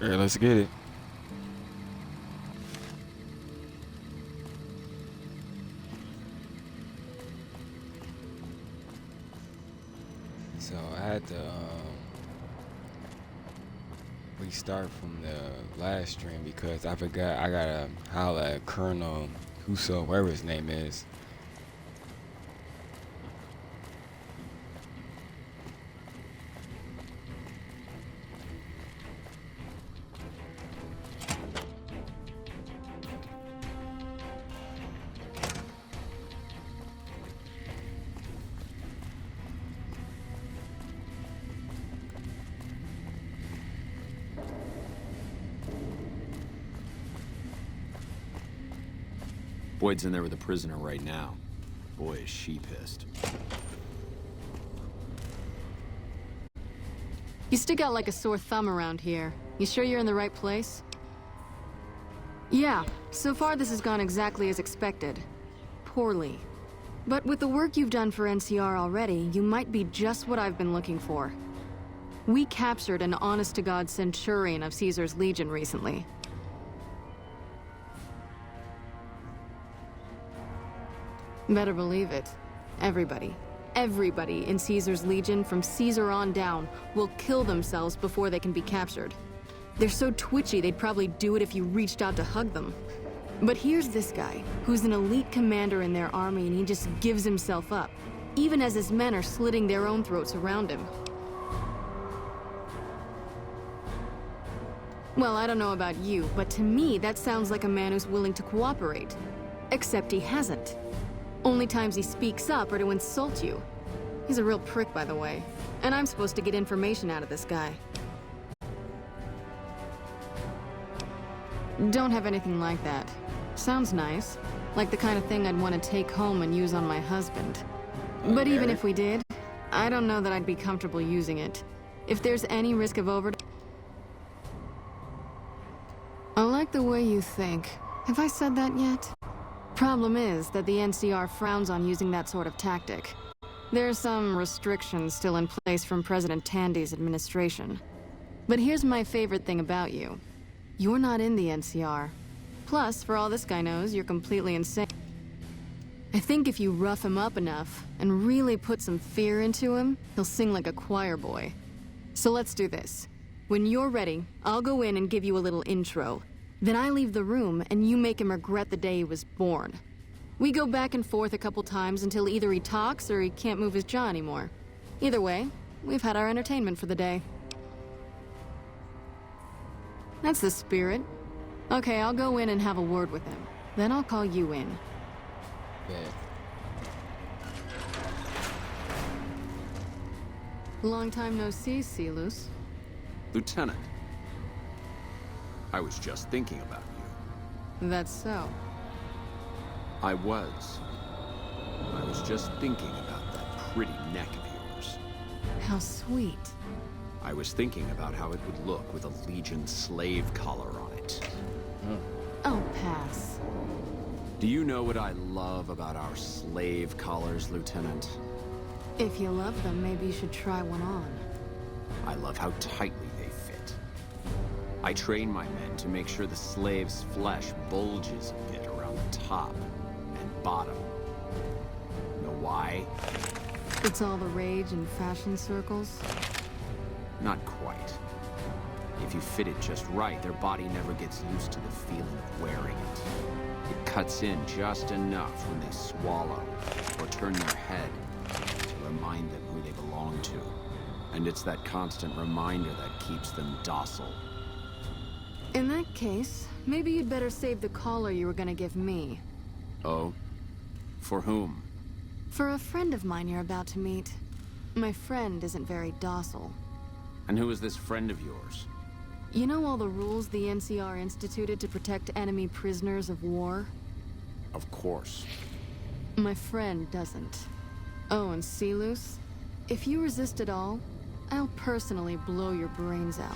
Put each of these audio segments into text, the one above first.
Alright, let's get it. So I had to restart from the last stream because I forgot I gotta holler at Colonel whoever his name is. Boyd's in there with a prisoner right now. Boy, is she pissed. You stick out like a sore thumb around here. You sure you're in the right place? Yeah, so far this has gone exactly as expected. Poorly. But with the work you've done for NCR already, you might be just what I've been looking for. We captured an honest-to-God centurion of Caesar's Legion recently. Better believe it. Everybody in Caesar's Legion, from Caesar on down, will kill themselves before they can be captured. They're so twitchy they'd probably do it if you reached out to hug them. But here's this guy, who's an elite commander in their army, and he just gives himself up, even as his men are slitting their own throats around him. Well, I don't know about you, but to me that sounds like a man who's willing to cooperate. Except he hasn't. Only times he speaks up are to insult you. He's a real prick, by the way. And I'm supposed to get information out of this guy. Don't have anything like that. Sounds nice. Like the kind of thing I'd want to take home and use on my husband. But even if we did, I don't know that I'd be comfortable using it. If there's any risk of overdose... I like the way you think. Have I said that yet? Problem is that the NCR frowns on using that sort of tactic. There's some restrictions still in place from President Tandy's administration. But here's my favorite thing about you. You're not in the NCR. Plus, for all this guy knows, you're completely insane. I think if you rough him up enough and really put some fear into him, he'll sing like a choir boy. So let's do this. When you're ready, I'll go in and give you a little intro. Then I leave the room, and you make him regret the day he was born. We go back and forth a couple times until either he talks or he can't move his jaw anymore. Either way, we've had our entertainment for the day. That's the spirit. Okay, I'll go in and have a word with him. Then I'll call you in. Yeah. Long time no see, Celus. Lieutenant, I was just thinking about you. That's so. I was just thinking about that pretty neck of yours. How sweet. I was thinking about how it would look with a Legion slave collar on it. I'll pass. Do you know what I love about our slave collars, Lieutenant? If you love them, maybe you should try one on. I love how tightly they fit. I train my men to make sure the slave's flesh bulges a bit around the top and bottom. Know why? It's all the rage in fashion circles. Not quite. If you fit it just right, their body never gets used to the feeling of wearing it. It cuts in just enough when they swallow or turn their head to remind them who they belong to. And it's that constant reminder that keeps them docile. In that case, maybe you'd better save the collar you were gonna give me. Oh? For whom? For a friend of mine you're about to meet. My friend isn't very docile. And who is this friend of yours? You know all the rules the NCR instituted to protect enemy prisoners of war? Of course. My friend doesn't. Oh, and Celus? If you resist at all, I'll personally blow your brains out.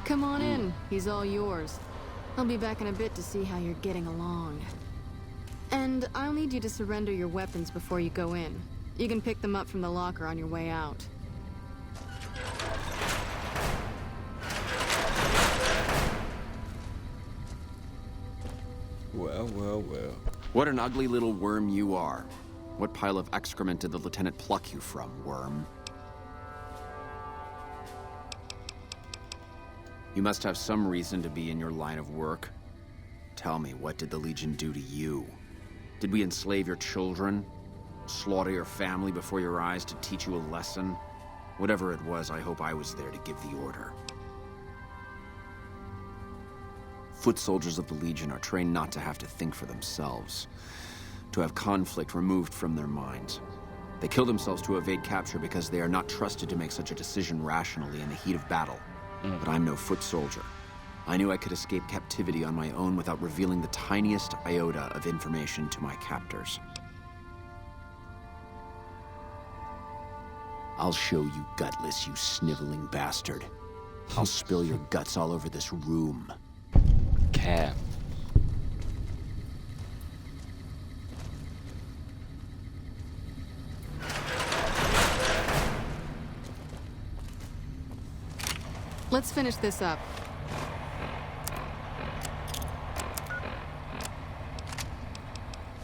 Come on in, he's all yours. I'll be back in a bit to see how you're getting along. And I'll need you to surrender your weapons before you go in. You can pick them up from the locker on your way out. Well, well, well. What an ugly little worm you are. What pile of excrement did the lieutenant pluck you from, worm? You must have some reason to be in your line of work. Tell me, what did the Legion do to you? Did we enslave your children? Slaughter your family before your eyes to teach you a lesson? Whatever it was, I hope I was there to give the order. Foot soldiers of the Legion are trained not to have to think for themselves, to have conflict removed from their minds. They kill themselves to evade capture because they are not trusted to make such a decision rationally in the heat of battle. But I'm no foot soldier. I knew I could escape captivity on my own without revealing the tiniest iota of information to my captors. I'll show you gutless, you sniveling bastard. I'll spill your guts all over this room. Cap. Let's finish this up.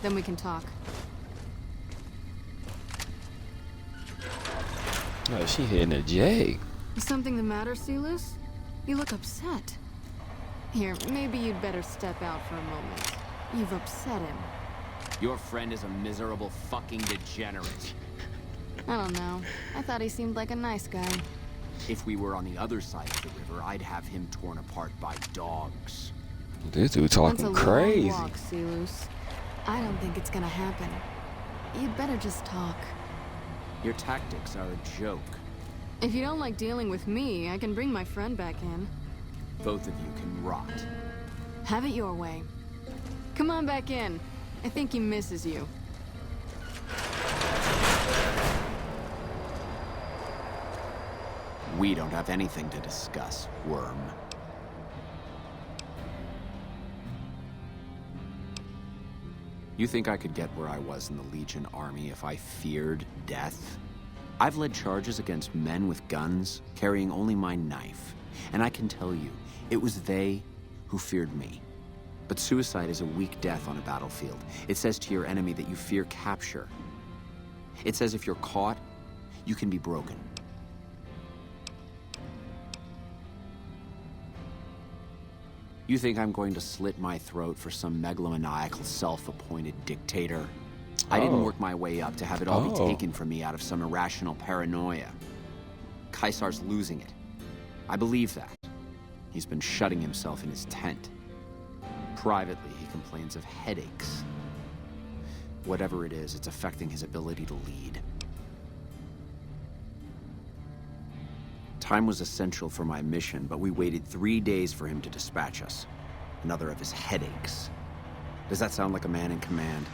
Then we can talk. Oh, she hitting a J. Is something the matter, Celus? You look upset. Here, maybe you'd better step out for a moment. You've upset him. Your friend is a miserable fucking degenerate. I don't know. I thought he seemed like a nice guy. If we were on the other side of the river, I'd have him torn apart by dogs. This dude That's talking a crazy. long walk, Celus. I don't think it's gonna happen. You'd better just talk. Your tactics are a joke. If you don't like dealing with me, I can bring my friend back in. Both of you can rot. Have it your way. Come on back in. I think he misses you. We don't have anything to discuss, worm. You think I could get where I was in the Legion army if I feared death? I've led charges against men with guns, carrying only my knife. And I can tell you, it was they who feared me. But suicide is a weak death on a battlefield. It says to your enemy that you fear capture. It says if you're caught, you can be broken. You think I'm going to slit my throat for some megalomaniacal, self-appointed dictator? I didn't work my way up to have it all be taken from me out of some irrational paranoia. Caesar's losing it. I believe that. He's been shutting himself in his tent. Privately, he complains of headaches. Whatever it is, it's affecting his ability to lead. Time was essential for my mission, but we waited 3 days for him to dispatch us. Another of his headaches. Does that sound like a man in command?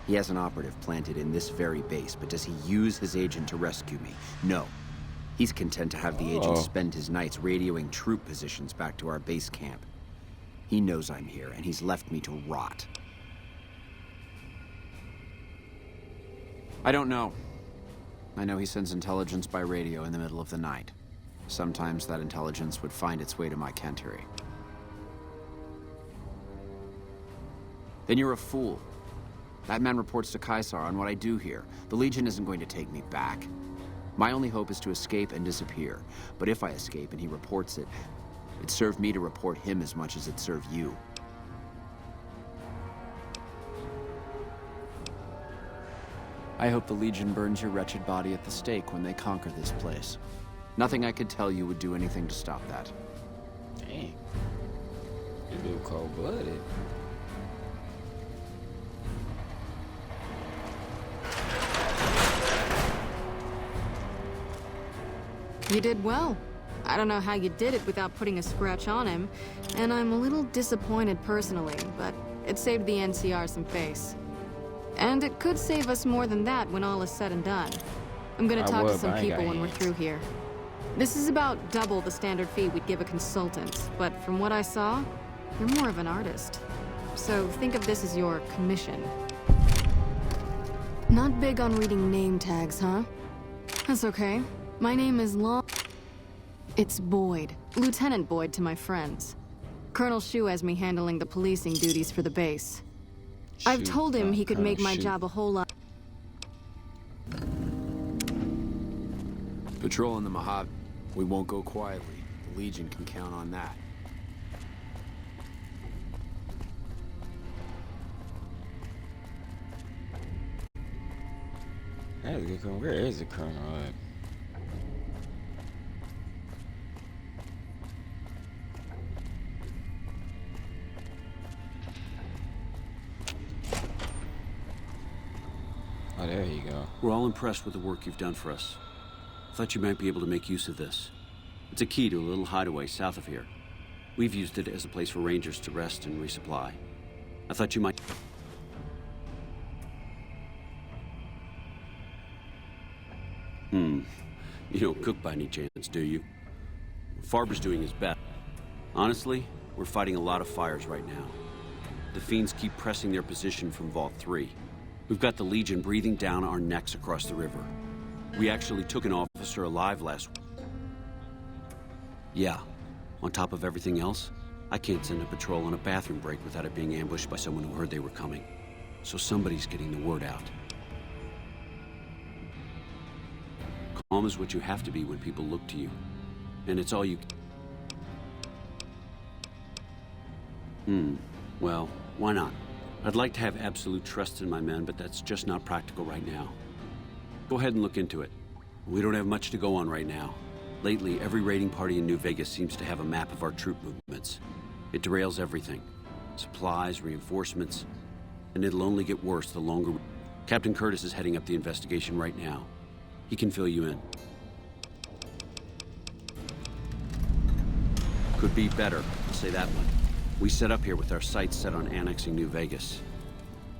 He has an operative planted in this very base, but does he use his agent to rescue me? No. He's content to have the agent spend his nights radioing troop positions back to our base camp. He knows I'm here, and he's left me to rot. I don't know. I know he sends intelligence by radio in the middle of the night. Sometimes that intelligence would find its way to my cantery. Then you're a fool. That man reports to Caesar on what I do here. The Legion isn't going to take me back. My only hope is to escape and disappear. But if I escape and he reports it, it served me to report him as much as it served you. I hope the Legion burns your wretched body at the stake when they conquer this place. Nothing I could tell you would do anything to stop that. Dang. You little cold-blooded. You did well. I don't know how you did it without putting a scratch on him, and I'm a little disappointed personally, but it saved the NCR some face. And it could save us more than that when all is said and done. I'm gonna talk to some people when we're through here. This is about double the standard fee we'd give a consultant, but from what I saw, you're more of an artist. So think of this as your commission. Not big on reading name tags, huh? That's okay. My name is It's Boyd. Lieutenant Boyd to my friends. Colonel Shu has me handling the policing duties for the base. I've told him he could make my job a whole lot. Patrolling the Mojave, we won't go quietly. The Legion can count on that. That's a good colonel. Where is the colonel at? Oh, there you go. We're all impressed with the work you've done for us. Thought you might be able to make use of this. It's a key to a little hideaway south of here. We've used it as a place for rangers to rest and resupply. I thought you might... You don't cook by any chance, do you? Farber's doing his best. Honestly, we're fighting a lot of fires right now. The fiends keep pressing their position from Vault 3. We've got the Legion breathing down our necks across the river. We actually took an officer alive last week. Yeah, on top of everything else, I can't send a patrol on a bathroom break without it being ambushed by someone who heard they were coming. So somebody's getting the word out. Calm is what you have to be when people look to you. And it's all you... Well, why not? I'd like to have absolute trust in my men, but that's just not practical right now. Go ahead and look into it. We don't have much to go on right now. Lately, every raiding party in New Vegas seems to have a map of our troop movements. It derails everything. Supplies, reinforcements, and it'll only get worse the longer... Captain Curtis is heading up the investigation right now. He can fill you in. Could be better, I'll say that one. We set up here with our sights set on annexing New Vegas.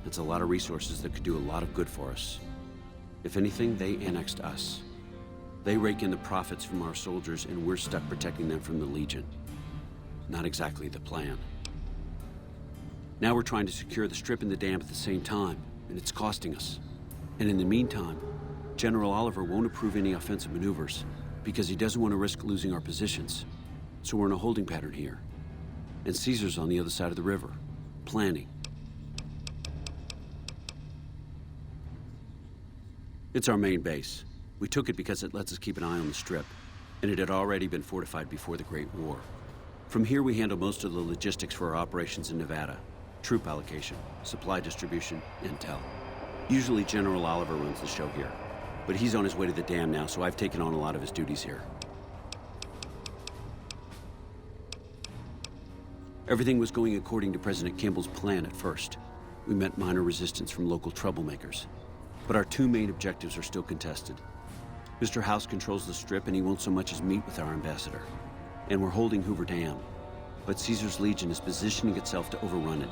It's a lot of resources that could do a lot of good for us. If anything, they annexed us. They rake in the profits from our soldiers, and we're stuck protecting them from the Legion. Not exactly the plan. Now we're trying to secure the Strip and the dam at the same time, and it's costing us. And in the meantime, General Oliver won't approve any offensive maneuvers because he doesn't want to risk losing our positions. So we're in a holding pattern here. And Caesar's on the other side of the river, planning. It's our main base. We took it because it lets us keep an eye on the Strip, and it had already been fortified before the Great War. From here we handle most of the logistics for our operations in Nevada. Troop allocation, supply distribution, intel. Usually General Oliver runs the show here. But he's on his way to the dam now, so I've taken on a lot of his duties here. Everything was going according to President Campbell's plan at first. We met minor resistance from local troublemakers. But our two main objectives are still contested. Mr. House controls the Strip, and he won't so much as meet with our ambassador. And we're holding Hoover Dam. But Caesar's Legion is positioning itself to overrun it.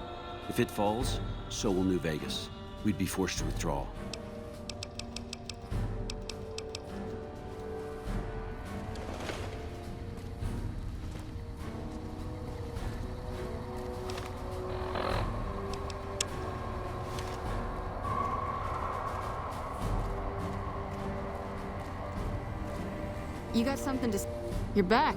If it falls, so will New Vegas. We'd be forced to withdraw. You got something to... You're back.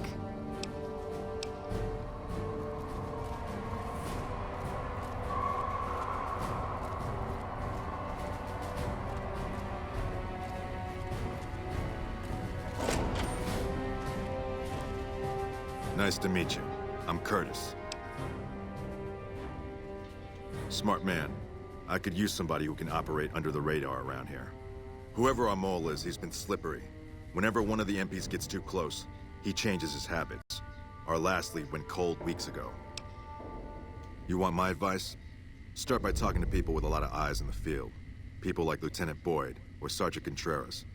Nice to meet you. I'm Curtis. Smart man. I could use somebody who can operate under the radar around here. Whoever our mole is, he's been slippery. Whenever one of the MPs gets too close, he changes his habits. Our last lead went cold weeks ago. You want my advice? Start by talking to people with a lot of eyes in the field. People like Lieutenant Boyd or Sergeant Contreras.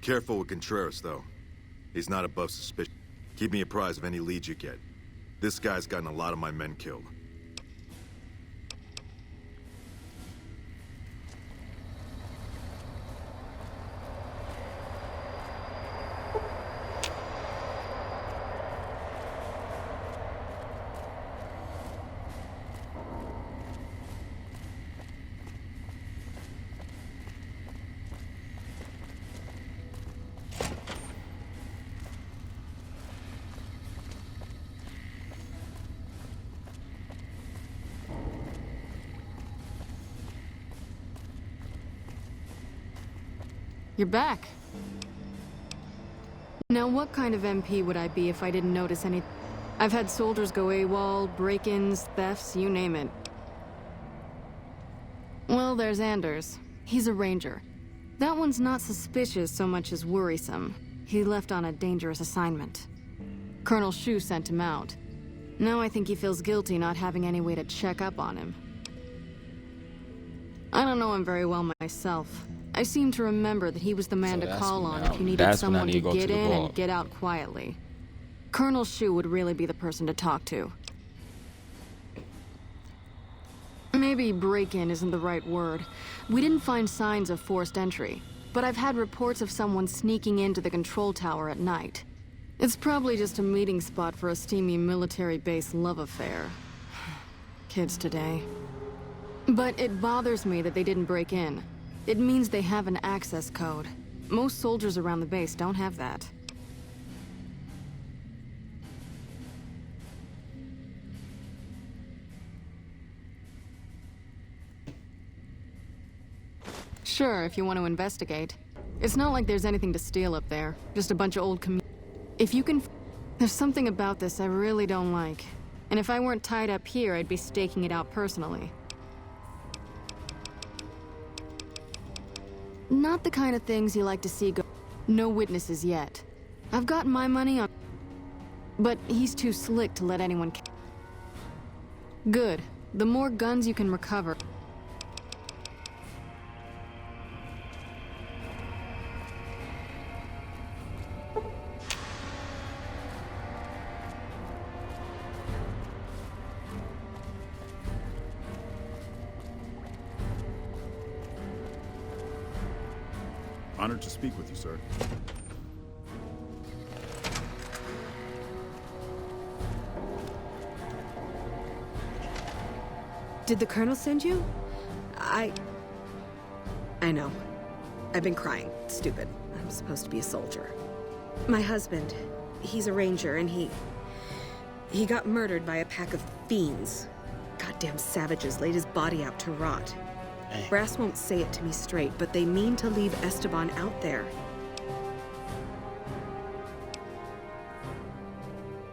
Careful with Contreras, though. He's not above suspicion. Keep me apprised of any leads you get. This guy's gotten a lot of my men killed. You're back. Now, what kind of MP would I be if I didn't notice any? I've had soldiers go AWOL, break-ins, thefts, you name it. Well, there's Anders. He's a ranger. That one's not suspicious so much as worrisome. He left on a dangerous assignment. Colonel Shu sent him out. Now I think he feels guilty not having any way to check up on him. I don't know him very well myself. I seem to remember that he was the man So to that's call when on I- if you needed that's when I someone need to to go to get the in vault. and get out quietly. Colonel Shu would really be the person to talk to. Maybe break-in isn't the right word. We didn't find signs of forced entry, but I've had reports of someone sneaking into the control tower at night. It's probably just a meeting spot for a steamy military base love affair. Kids today. But it bothers me that they didn't break in. It means they have an access code. Most soldiers around the base don't have that. Sure, if you want to investigate. It's not like there's anything to steal up there. Just a bunch of old If you can... There's something about this I really don't like. And if I weren't tied up here, I'd be staking it out personally. Not the kind of things you like to see go... No witnesses yet. I've got my money on... But he's too slick to let anyone... Good. The more guns you can recover... Honored to speak with you, sir. Did the Colonel send you? I know. I've been crying. Stupid. I'm supposed to be a soldier. My husband, he's a ranger, and he got murdered by a pack of fiends. Goddamn savages laid his body out to rot. Brass won't say it to me straight, but they mean to leave Esteban out there.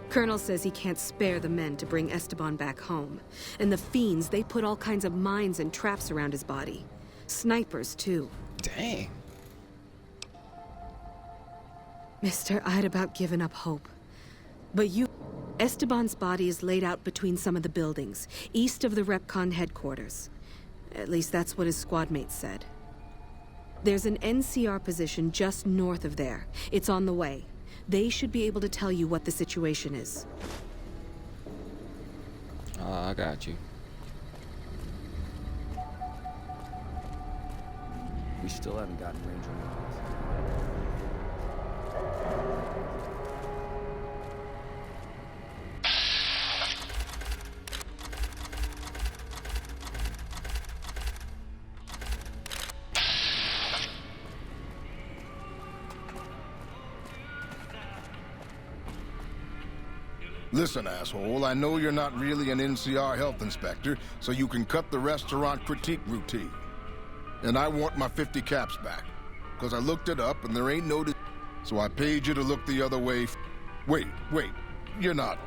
Colonel says he can't spare the men to bring Esteban back home. And the fiends, they put all kinds of mines and traps around his body. Snipers, too. Dang. Mister, I'd about given up hope. But Esteban's body is laid out between some of the buildings, east of the Repcon headquarters. At least that's what his squad mates said. There's an NCR position just north of there. It's on the way. They should be able to tell you what the situation is. I got you. We still haven't gotten Ranger reports. Listen, asshole, I know you're not really an NCR health inspector, so you can cut the restaurant critique routine. And I want my 50 caps back, because I looked it up and there ain't no... So I paid you to look the other way. Wait, you're not...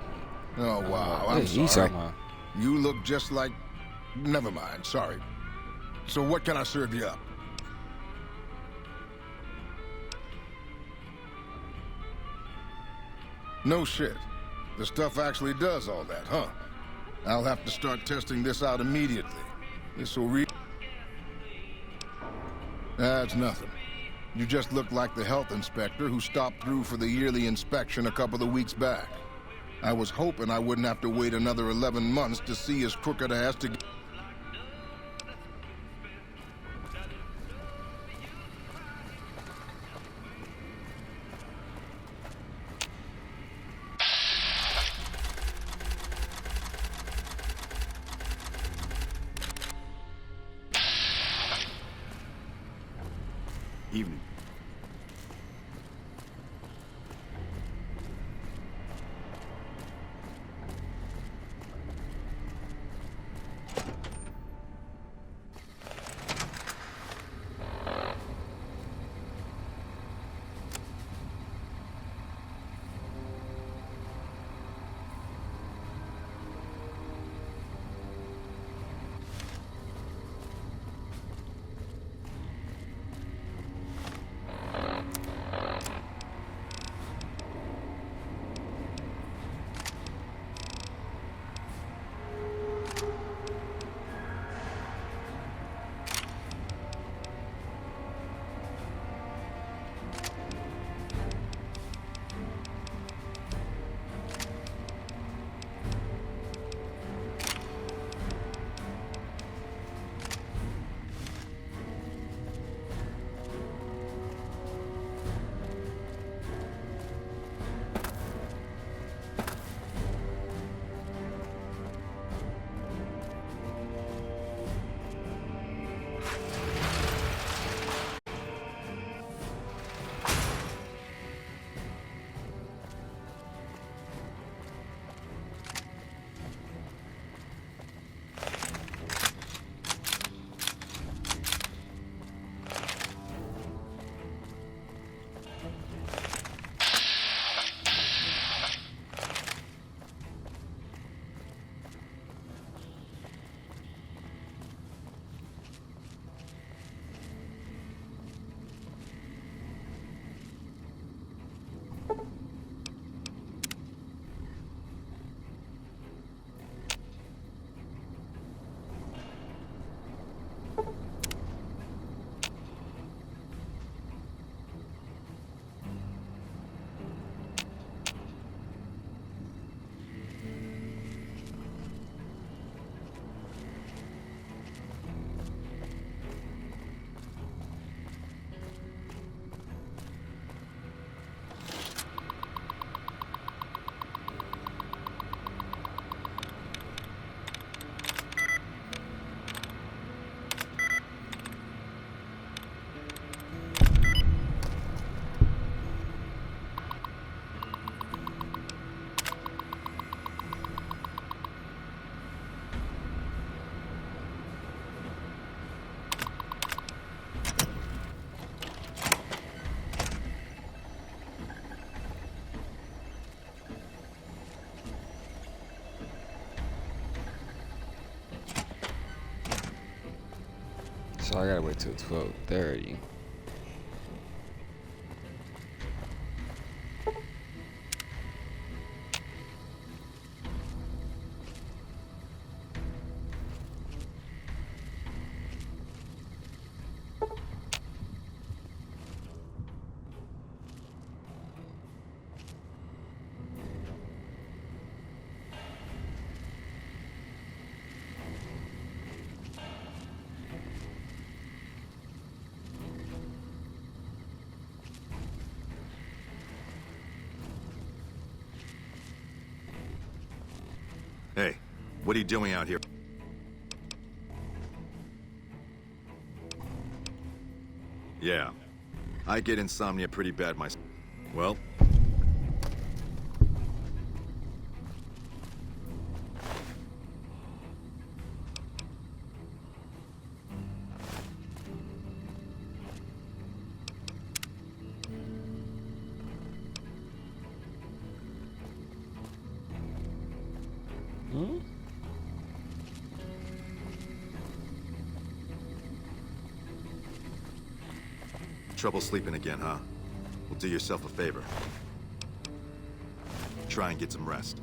Oh, wow, I'm Hey, sorry. talking about- You look just like... Never mind, sorry. So what can I serve you up? No shit. The stuff actually does all that, huh? I'll have to start testing this out immediately. This'll That's nothing. You just look like the health inspector who stopped through for the yearly inspection a couple of weeks back. I was hoping I wouldn't have to wait another 11 months to see his crooked ass to... Evening. So I gotta wait till 12:30. Hey, what are you doing out here? Yeah, I get insomnia pretty bad myself. Well, Hmm? trouble sleeping again, huh? Well, do yourself a favor. Try and get some rest.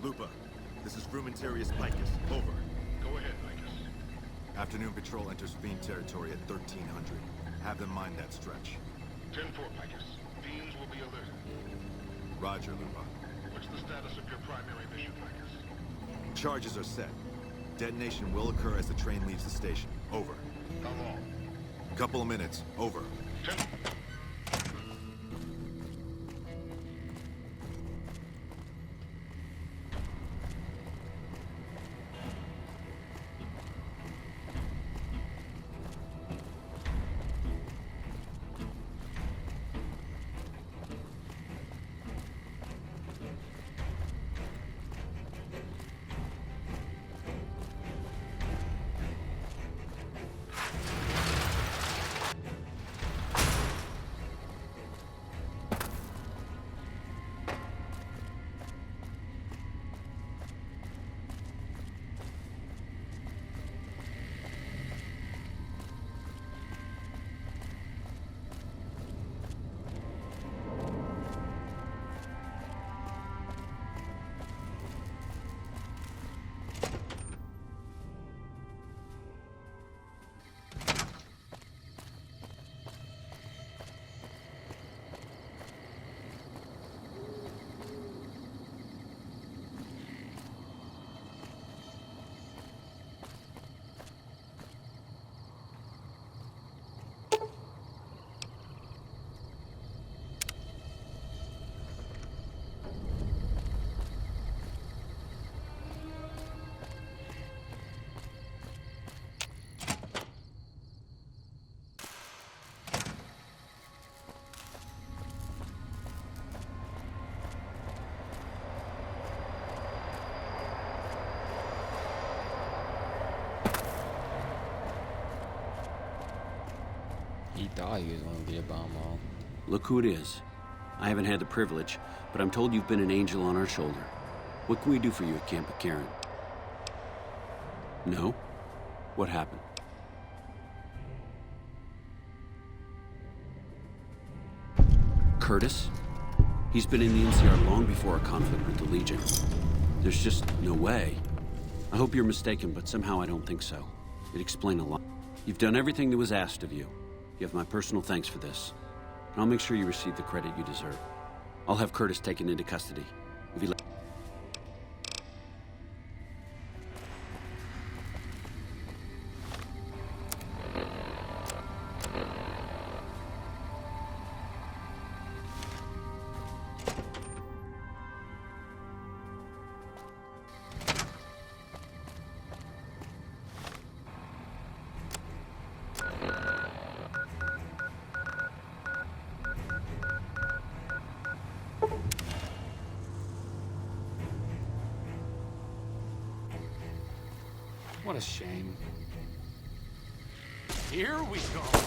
Lupa, this is Frumentarius Picus. Over. Go ahead, Vicus. Afternoon patrol enters Fiend territory at 1300. Have them mind that stretch. 10-4, Picus. Fiends will be alerted. Roger, Lupa. What's the status of your primary mission, Picus? Charges are set. Detonation will occur as the train leaves the station. Over. How long? Couple of minutes. Over. 10. He thought he was gonna get a bomb off. Look who it is. I haven't had the privilege, but I'm told you've been an angel on our shoulder. What can we do for you at Camp Karen? No? What happened? Curtis? He's been in the NCR long before our conflict with the Legion. There's just no way. I hope you're mistaken, but somehow I don't think so. It'd explain a lot. You've done everything that was asked of you. You have my personal thanks for this. And I'll make sure you receive the credit you deserve. I'll have Curtis taken into custody. If he What a shame. Here we go.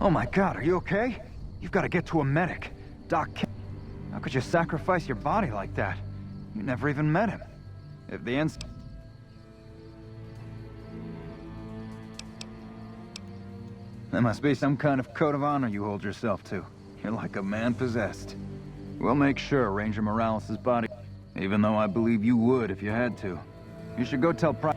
Oh my god, are you okay? You've got to get to a medic. Doc can't... How could you sacrifice your body like that? You never even met him. If the NCR... There must be some kind of code of honor you hold yourself to. You're like a man possessed. We'll make sure Ranger Morales' body... Even though I believe you would if you had to. You should go tell Pri...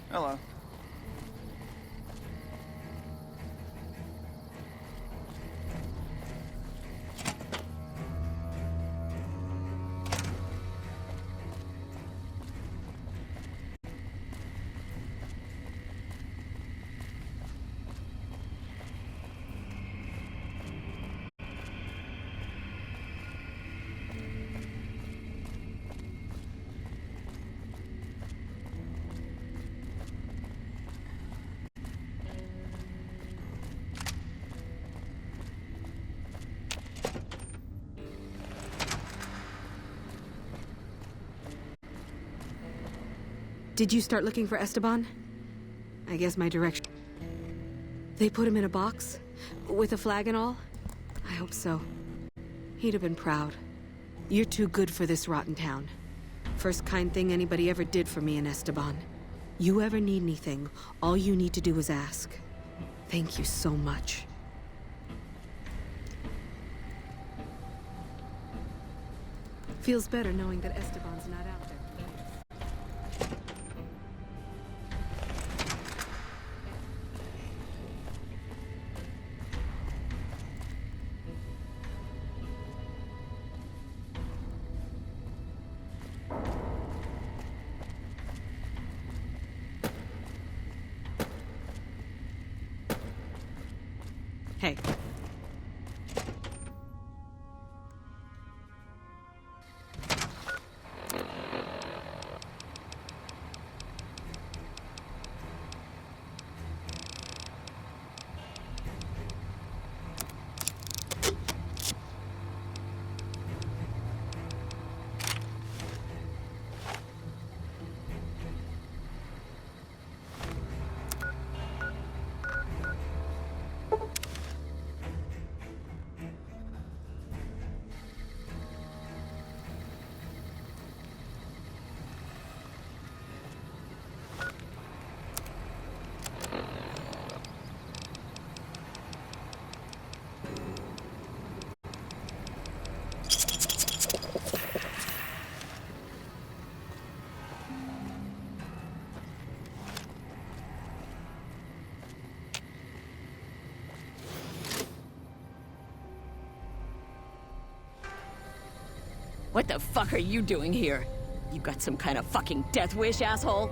Hello. Did you start looking for Esteban? I guess my direction... They put him in a box? With a flag and all? I hope so. He'd have been proud. You're too good for this rotten town. First kind thing anybody ever did for me and Esteban. You ever need anything, all you need to do is ask. Thank you so much. Feels better knowing that Esteban's not out there. Hey. What the fuck are you doing here? You got some kind of fucking death wish, asshole?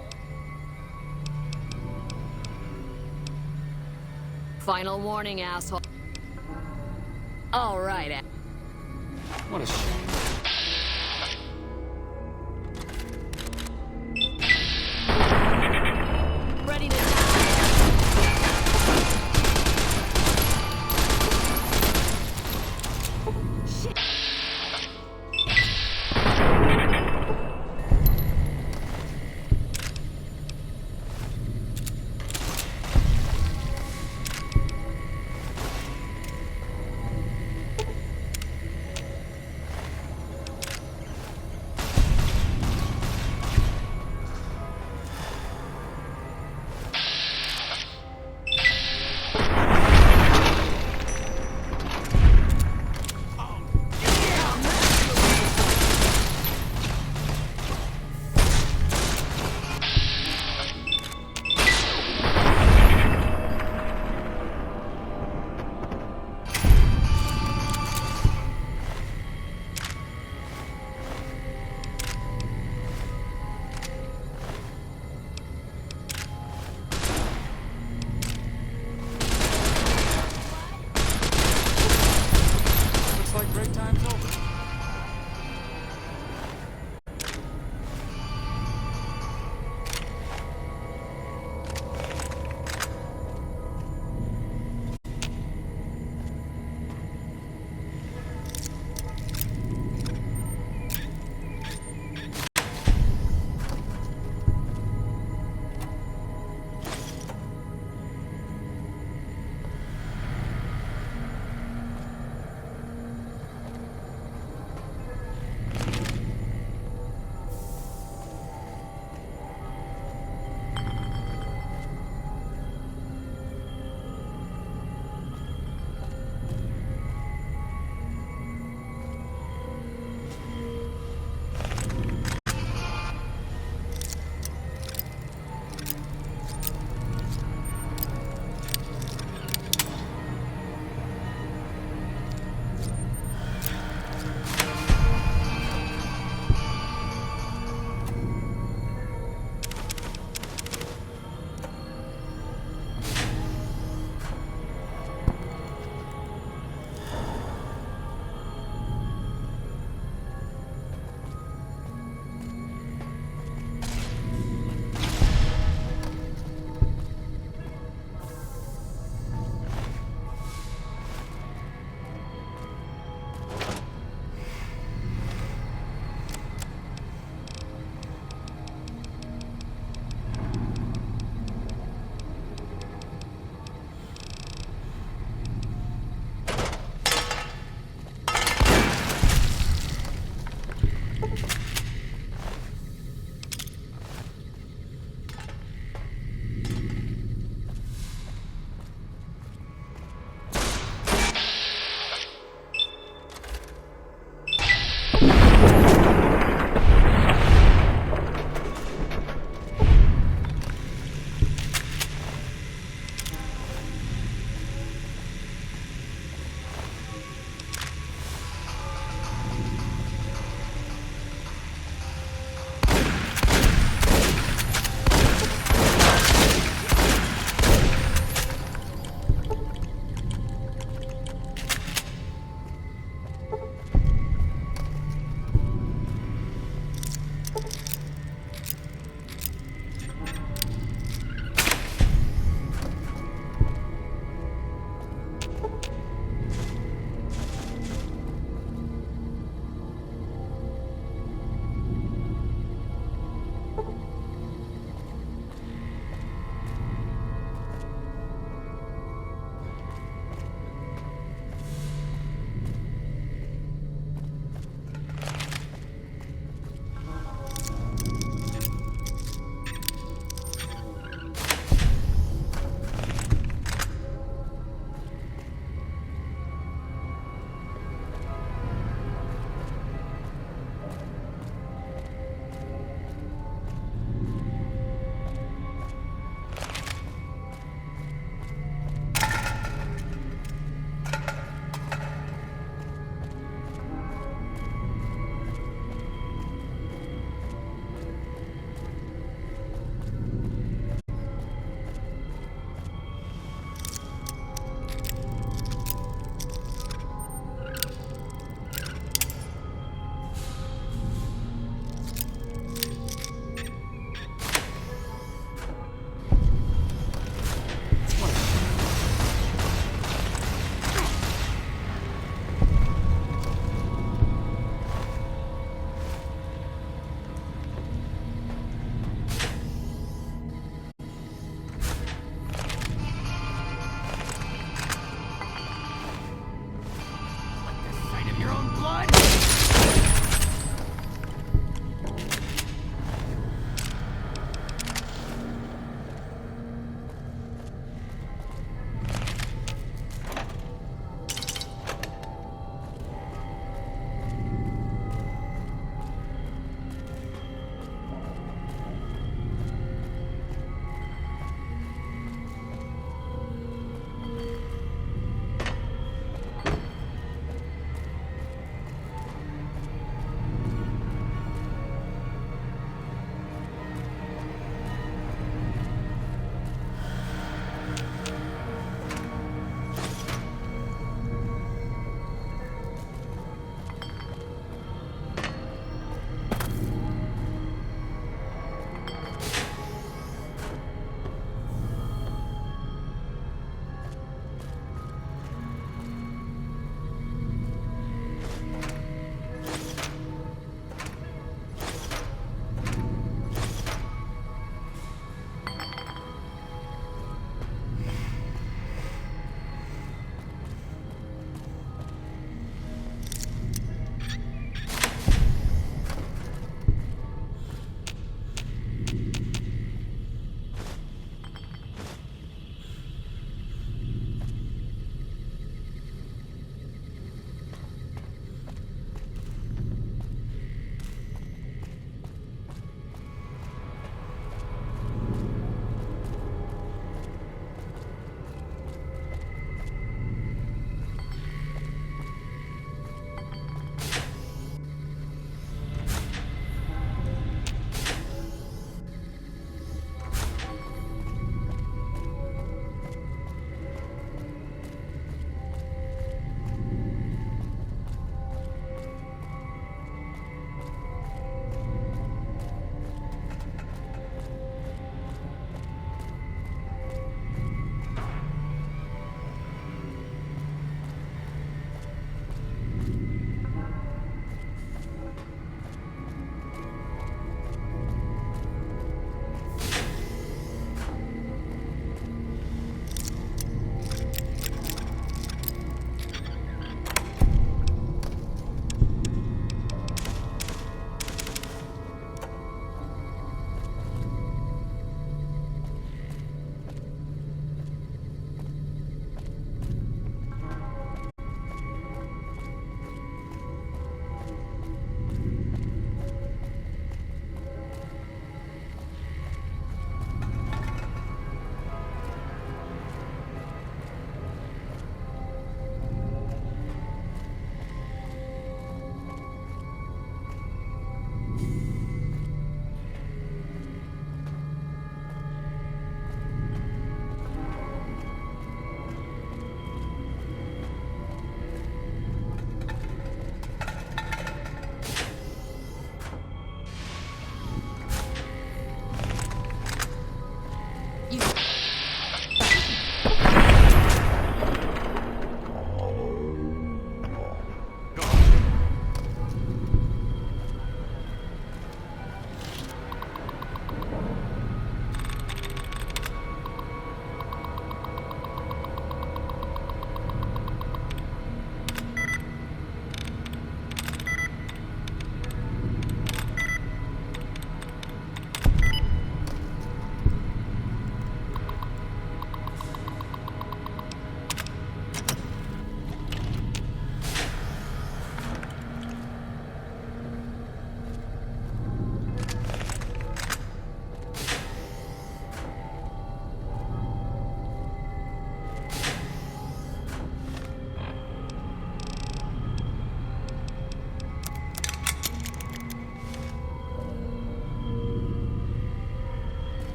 Final warning, asshole. All right. What a shame. Ready to die. Shit.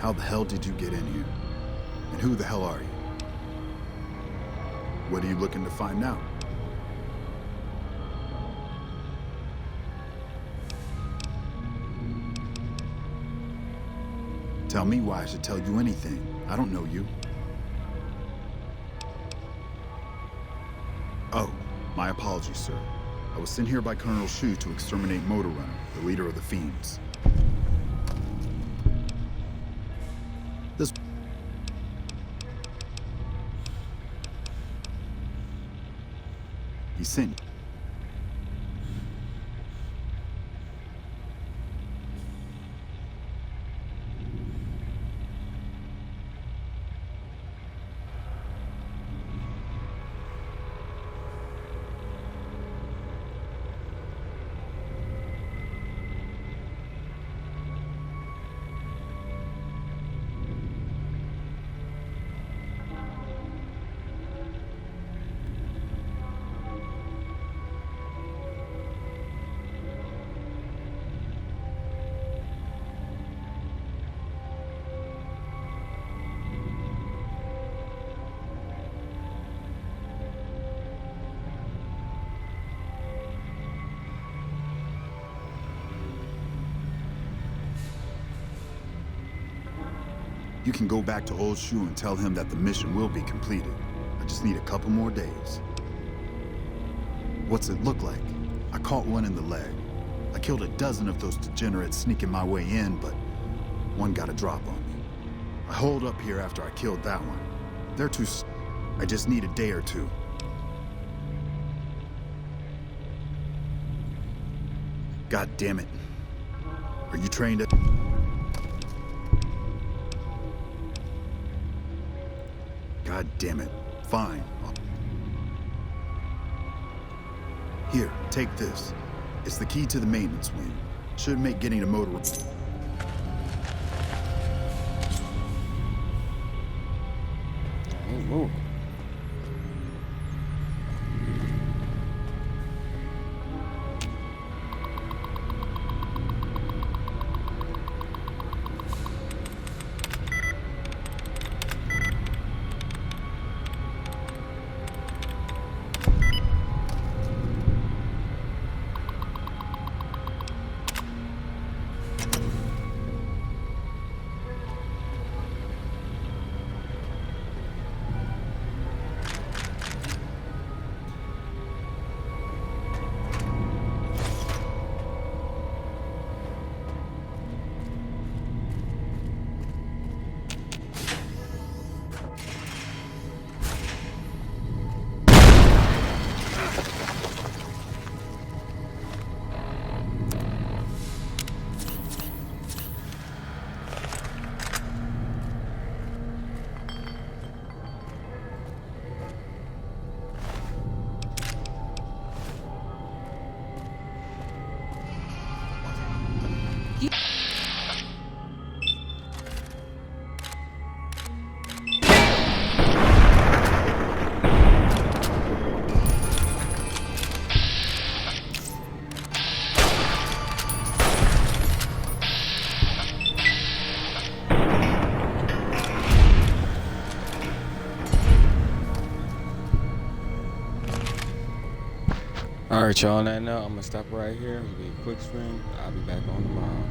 How the hell did you get in here? And who the hell are you? What are you looking to find out? Tell me why I should tell you anything. I don't know you. Oh, my apologies, sir. I was sent here by Colonel Shu to exterminate Motor Runner, the leader of the Fiends. This... He sent... You can go back to Old Shu and tell him that the mission will be completed. I just need a couple more days. What's it look like? I caught one in the leg. I killed a dozen of those degenerates sneaking my way in, but one got a drop on me. I holed up here after I killed that one. They're too... I just need a day or two. God damn it. Are you trained at... God damn it. Fine. Here, take this. It's the key to the maintenance wing. Should make getting a motor... Move. Alright, y'all, on that note, I'm gonna stop right here. It'll be a quick stream. I'll be back on tomorrow.